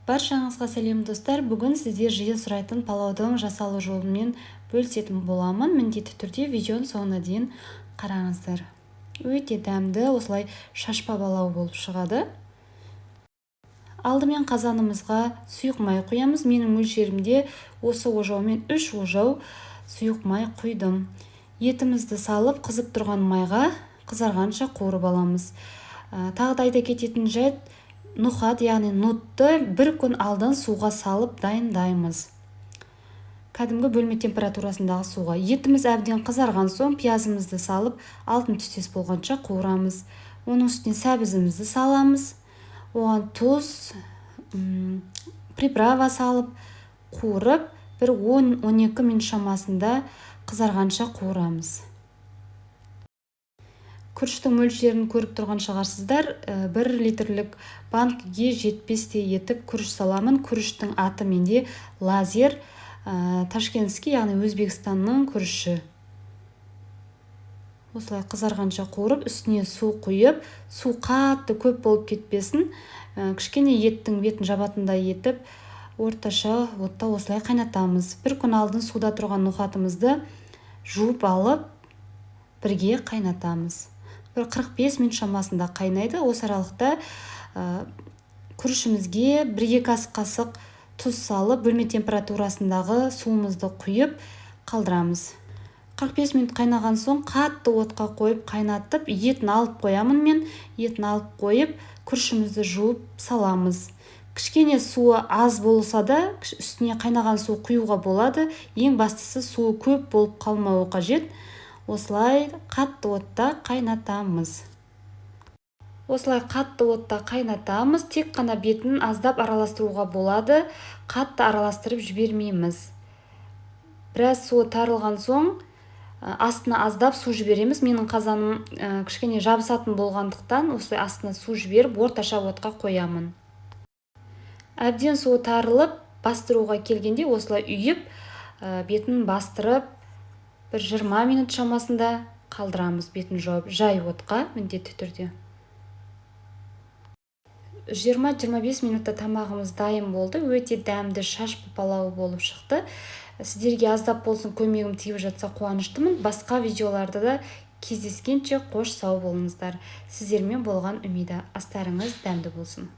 Баршаңызға сәлем достар. Бүгін сіздер жиі сұрайтын палаудың жасалу жолымен бөлісетін боламын. Міндетті түрде видеоның соңына дейін қараңыздар. Өте дәмді, осылай шашпа палау болып шығады. Алдымен қазанымызға сұйық май құямыз. Менің мөлшерімде осы ожаумен 3 ожау сұйық май құйдым. Етімізді салып, қызып тұрған майға қызарғанша қуырып аламыз. Тағы да айта кететін жайт, нұхат, яғни нутты 1 күн алдан суға салып дайындаймыз. Кәдімгі бөлме температурасындағы суға. Етіміз әбден қызарған соң пиязымызды салып, алтын түстес болғанша қуырамыз. Оның үстіне сәбізімізді саламыз. Оған тұз, приправа салып, қуырып, бір 10-12 минут шамасында қызарғанша қуырамыз. Күріштің мөлшерін көріп тұрған шығарсыздар. 1 литрлік банкіге жетпестей етіп күріш саламын. Күріштің аты менде лазер, ташкентский, яғни Өзбекстанның күріші. Осылай қызарғанша қуырып, үстіне су құйып, су қатты көп болып кетпесін, кішкене еттің бетін жабатындай етіп, орташа отта осылай қайнатамыз. 1 күн алдын суда тұрған нұхатымызды жуып алып, бірге қайнатамыз. 45 минут шамасында қайнайды. Осы аралықта күрішімізге 1-2 ас қасық тұз салып, бөлме температурасындағы суымызды құйып қалдырамыз. 45 минут қайнаған соң қатты отқа қойып қайнатып, етін алып қоямын мен. Етін алып қойып, күрішімізді жуып саламыз. Кішкене суы аз болса да, үстіне қайнаған су құюға болады. Ең бастысы суы көп болып қалмауы қажет. Осылай қатты отта қайнатамыз. Тек қана бетін аздап араластыруға болады. Қатты араластырып жібермейміз. Біраз суы тарылған соң астына аздап су жібереміз. Менің қазаным кішкене жабысатын болғандықтан осылай астына су жіберіп, орташа отқа қоямын. Әбден суы тарылып, бастыруға келгенде осылай үйіп, бетін бастырып, 20 минут шамасында қалдырамыз. Бетін жауып, жай отқа міндетті түрде. 20-25 минутта тамағымыз дайын болды. Өте дәмді шашпа палау болып шықты. Сіздерге аздап болсын көмегім тиіп жатса қуаныштымын. Басқа видеоларда да кездескенше қош сау болыңыздар. Сіздермен болған үмида. Астарыңыз дәмді болсын.